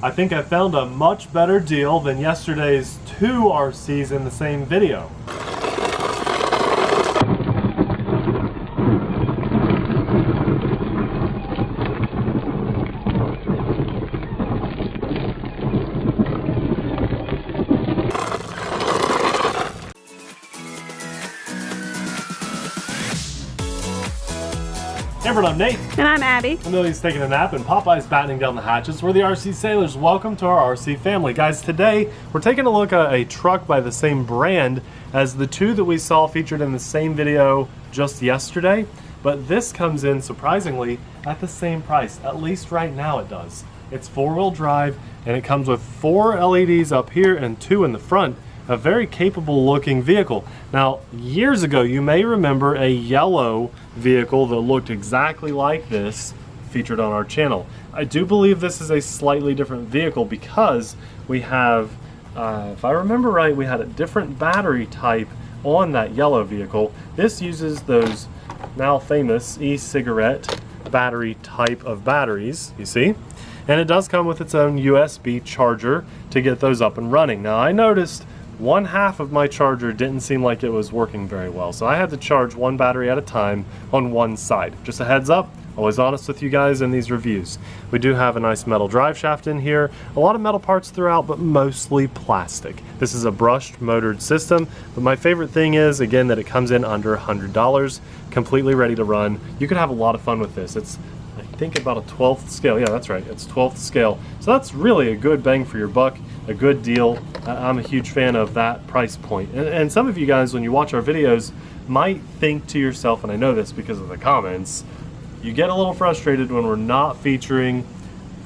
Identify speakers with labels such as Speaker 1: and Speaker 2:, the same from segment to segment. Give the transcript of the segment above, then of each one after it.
Speaker 1: I think I found a much better deal than yesterday's 2 RCs in the same video. Hey everyone, I'm Nate.
Speaker 2: And I'm Abby.
Speaker 1: Amelia's taking a nap and Popeye's battening down the hatches. We're the RC Sailors. Welcome to our RC family. Guys, today we're taking a look at a truck by the same brand as the 2 that we saw featured in the same video just yesterday. But this comes in, surprisingly, at the same price. At least right now it does. It's 4-wheel drive and it comes with 4 LEDs up here and 2 in the front. A very capable looking vehicle. Now, years ago, you may remember a yellow vehicle that looked exactly like this featured on our channel. I do believe this is a slightly different vehicle because we have, if I remember right, we had a different battery type on that yellow vehicle. This uses those now famous e-cigarette battery type of batteries, you see? And it does come with its own USB charger to get those up and running. Now, I noticed one half of my charger didn't seem like it was working very well, so I had to charge one battery at a time on one side. Just a heads up, always honest with you guys in these reviews. We do have a nice metal drive shaft in here, a lot of metal parts throughout, but mostly plastic. This is a brushed motored system, but my favorite thing is, again, that it comes in under $100, completely ready to run. You could have a lot of fun with this. It's, I think, about a 12th scale. Yeah, that's right, it's 12th scale. So that's really a good bang for your buck. A good deal. I'm a huge fan of that price point. And some of you guys, when you watch our videos, might think to yourself, and I know this because of the comments, you get a little frustrated when we're not featuring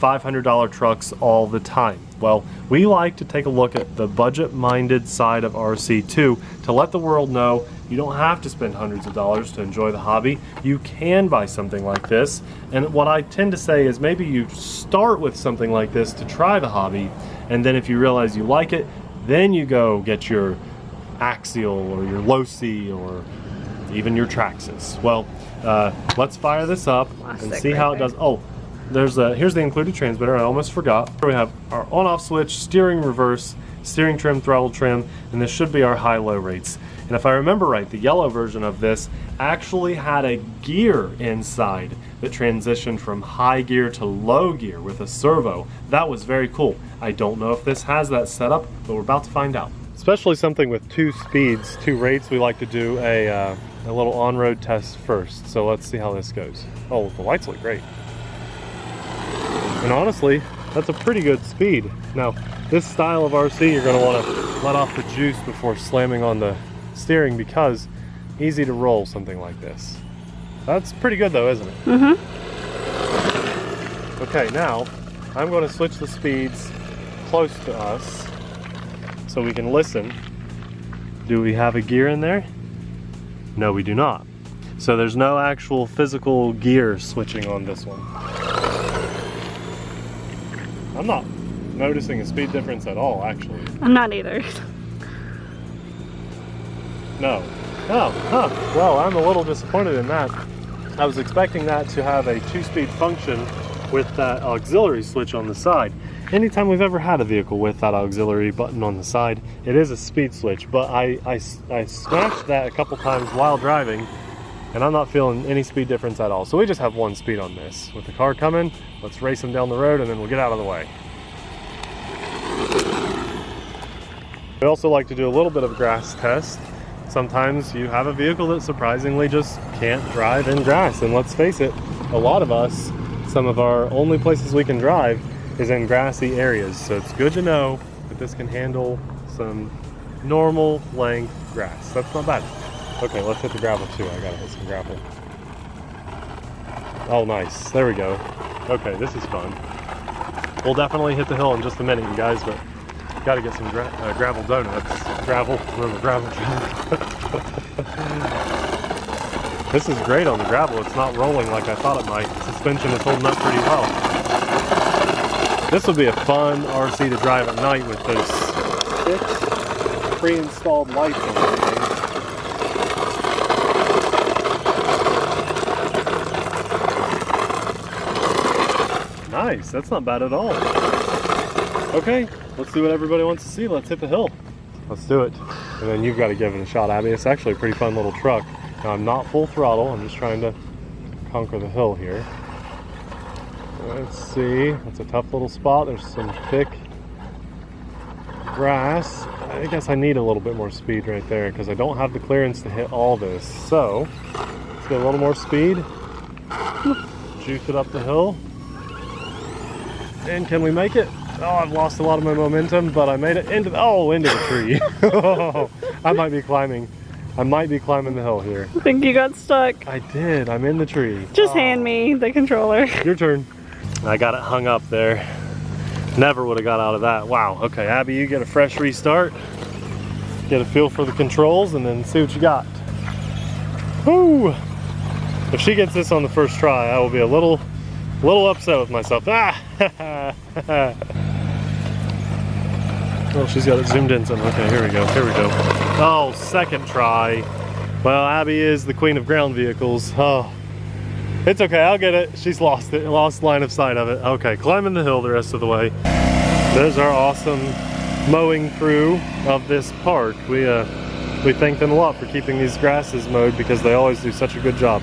Speaker 1: $500 trucks all the time. Well, we like to take a look at the budget-minded side of RC2 to let the world know you don't have to spend hundreds of dollars to enjoy the hobby. You can buy something like this. And what I tend to say is maybe you start with something like this to try the hobby, and then if you realize you like it, then you go get your Axial or your Losi or even your Traxxas. Well, let's fire this up and see how it does. Oh, here's the included transmitter. I almost forgot. Here we have our on-off switch, steering reverse, steering trim, throttle trim, and this should be our high-low rates. And if I remember right, the yellow version of this actually had a gear inside that transitioned from high gear to low gear with a servo. That was very cool. I don't know if this has that setup, but we're about to find out. Especially something with 2 speeds, 2 rates, we like to do a little on-road test first. So let's see how this goes. Oh, the lights look great. And honestly, that's a pretty good speed. Now, this style of RC, you're going to want to let off the juice before slamming on the steering because easy to roll something like this. That's pretty good though, isn't it? Mm-hmm. Okay, now I'm going to switch the speeds close to us so we can listen. Do we have a gear in there? No, we do not. So there's no actual physical gear switching on this one. I'm not noticing a speed difference at all, actually.
Speaker 2: I'm not either.
Speaker 1: No. Oh, huh. Well, I'm a little disappointed in that. I was expecting that to have a 2-speed function with that auxiliary switch on the side. Anytime we've ever had a vehicle with that auxiliary button on the side, it is a speed switch, but I smashed that a couple times while driving, and I'm not feeling any speed difference at all. So we just have 1 speed on this. With the car coming, let's race them down the road and then we'll get out of the way. We also like to do a little bit of a grass test. Sometimes you have a vehicle that surprisingly just can't drive in grass, and let's face it, a lot of us, some of our only places we can drive is in grassy areas, so it's good to know that this can handle some normal length grass. That's not bad. Okay, let's hit the gravel too. I gotta hit some gravel. Oh, nice. There we go. Okay, this is fun. We'll definitely hit the hill in just a minute, you guys, but got to get some gravel donuts. Gravel. This is great on the gravel. It's not rolling like I thought it might. The suspension is holding up pretty well. This would be a fun RC to drive at night with those 6 pre-installed lights on everything. Nice. That's not bad at all. Okay, let's see what everybody wants to see. Let's hit the hill. Let's do it. And then you've got to give it a shot, Abby. It's actually a pretty fun little truck. Now, I'm not full throttle. I'm just trying to conquer the hill here. Let's see. It's a tough little spot. There's some thick grass. I guess I need a little bit more speed right there because I don't have the clearance to hit all this. So, let's get a little more speed. Juice it up the hill. And can we make it? Oh, I've lost a lot of my momentum, but I made it into the tree. I might be climbing the hill here.
Speaker 2: I think you got stuck.
Speaker 1: I did. I'm in the tree.
Speaker 2: Just hand me the controller.
Speaker 1: Your turn. I got it hung up there. Never would have got out of that. Wow. Okay, Abby, you get a fresh restart. Get a feel for the controls and then see what you got. Woo! If she gets this on the first try, I will be a little upset with myself. Ah! Oh, she's got it zoomed in some. Okay, here we go. Oh, second try. Well, Abby is the queen of ground vehicles. Oh, it's okay. I'll get it. She's lost it. Lost line of sight of it. Okay, climbing the hill the rest of the way. There's our awesome mowing crew of this park. We thank them a lot for keeping these grasses mowed because they always do such a good job.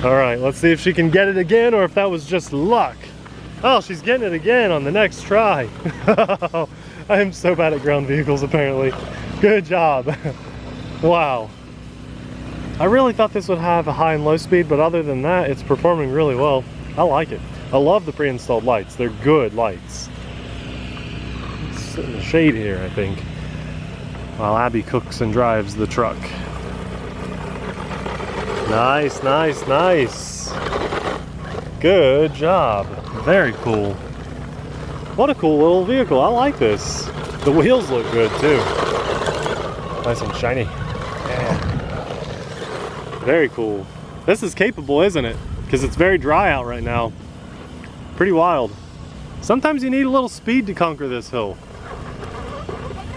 Speaker 1: All right, let's see if she can get it again or if that was just luck. Oh, she's getting it again on the next try. I am so bad at ground vehicles, apparently. Good job. Wow. I really thought this would have a high and low speed, but other than that, it's performing really well. I like it. I love the pre-installed lights. They're good lights. Let's sit in the shade here, I think, while Abby cooks and drives the truck. Nice, nice, nice. Good job. Very cool. What a cool little vehicle. I like this. The wheels look good too. Nice and shiny. Yeah. Very cool. This is capable, isn't it? Because it's very dry out right now. Pretty wild. Sometimes you need a little speed to conquer this hill.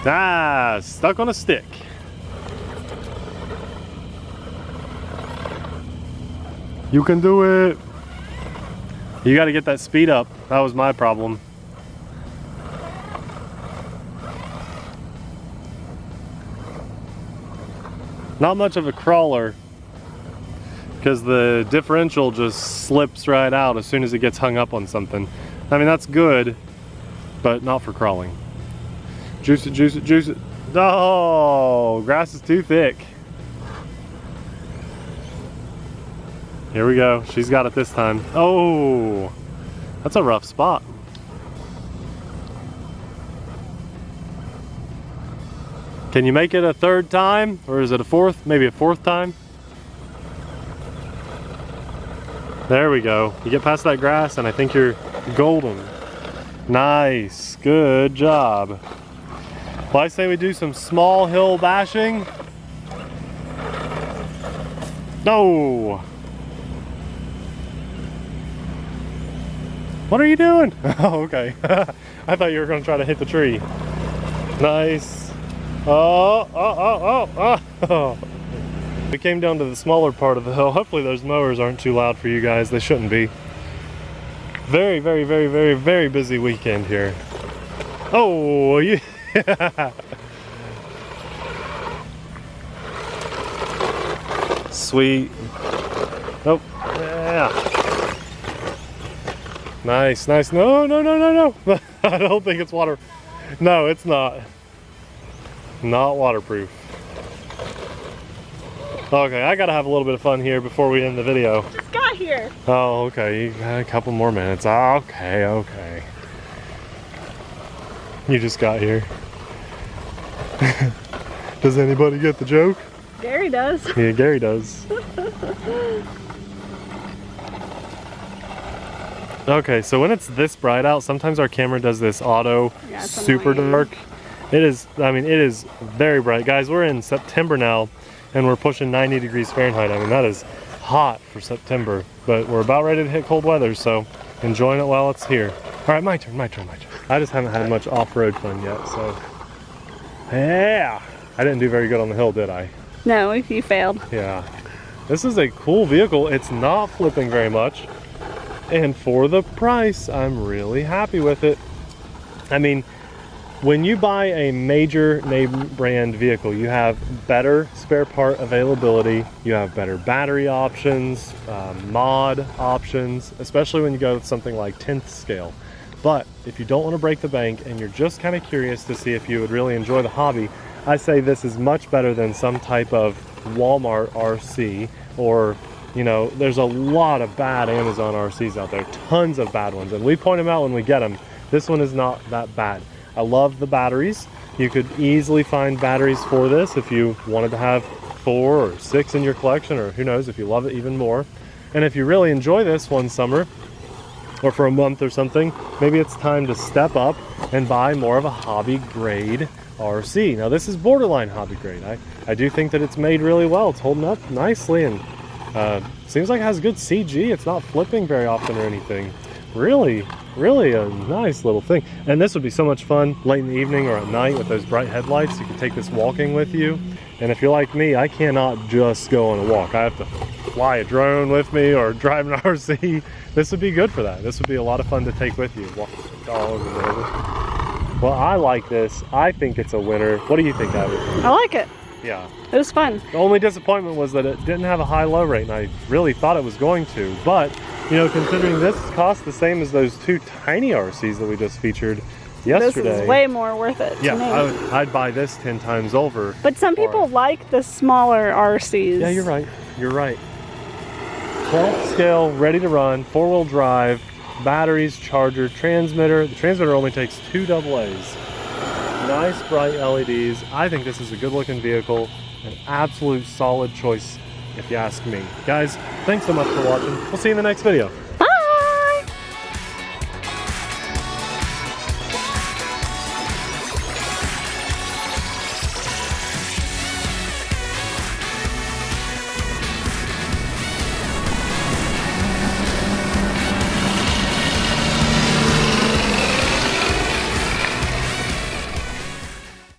Speaker 1: Ah, stuck on a stick. You can do it. You got to get that speed up. That was my problem. Not much of a crawler because the differential just slips right out as soon as it gets hung up on something. I mean, that's good, but not for crawling. Juice it, juice it, juice it. Oh, grass is too thick. Here we go. She's got it this time. Oh, that's a rough spot. Can you make it a third time? Or is it a fourth? Maybe a fourth time? There we go. You get past that grass and I think you're golden. Nice. Good job. Well, I say we do some small hill bashing. No. What are you doing? Oh, okay. I thought you were going to try to hit the tree. Nice. Oh. We came down to the smaller part of the hill. Hopefully those mowers aren't too loud for you guys. They shouldn't be. Very, very, very, very, very busy weekend here. Oh, yeah. Sweet. Oh, yeah. Nice, nice. No. I don't think it's water. No, it's not. Not waterproof. Okay, I gotta have a little bit of fun here before we end the video.
Speaker 2: Just got here.
Speaker 1: Oh, okay. You got a couple more minutes. Okay. You just got here. Does anybody get the joke?
Speaker 2: Gary does.
Speaker 1: Yeah, Gary does. Okay, so when it's this bright out, sometimes our camera does this auto super dark. It is very bright. Guys, we're in September now and we're pushing 90 degrees Fahrenheit. I mean, that is hot for September, but we're about ready to hit cold weather, so enjoying it while it's here. All right, my turn. I just haven't had much off-road fun yet, so. Yeah, I didn't do very good on the hill, did I?
Speaker 2: No, you failed.
Speaker 1: Yeah. This is a cool vehicle. It's not flipping very much. And for the price, I'm really happy with it. I mean, when you buy a major name brand vehicle, you have better spare part availability, you have better battery options, mod options, especially when you go with something like 10th scale. But if you don't want to break the bank and you're just kind of curious to see if you would really enjoy the hobby, I say this is much better than some type of Walmart RC, or, you know, there's a lot of bad Amazon RCs out there, tons of bad ones, and we point them out when we get them. This one is not that bad. I love the batteries. You could easily find batteries for this if you wanted to have 4 or 6 in your collection, or who knows, if you love it even more. And if you really enjoy this one summer, or for a month or something, maybe it's time to step up and buy more of a hobby grade RC. Now this is borderline hobby grade. I do think that it's made really well. It's holding up nicely, and seems like it has good CG. It's not flipping very often or anything. Really a nice little thing. And this would be so much fun late in the evening or at night with those bright headlights. You can take this walking with you. And if you're like me, I cannot just go on a walk. I have to fly a drone with me or drive an RC. This would be good for that. This would be a lot of fun to take with you. Walk with the dog or whatever. Well, I like this. I think it's a winner. What do you think, Abby?
Speaker 2: I like it.
Speaker 1: Yeah.
Speaker 2: It was fun.
Speaker 1: The only disappointment was that it didn't have a high-low rate, and I really thought it was going to. But, you know, considering this cost the same as those 2 tiny RCs that we just featured yesterday.
Speaker 2: This is way more worth it to me.
Speaker 1: Yeah, I'd buy this 10 times over.
Speaker 2: But some people like the smaller RCs.
Speaker 1: Yeah, you're right. You're right. 12th scale, ready to run, 4-wheel drive, batteries, charger, transmitter. The transmitter only takes 2 AA's. Nice bright LEDs. I think this is a good looking vehicle, an absolute solid choice if you ask me. Guys, thanks so much for watching. We'll see you in the next video.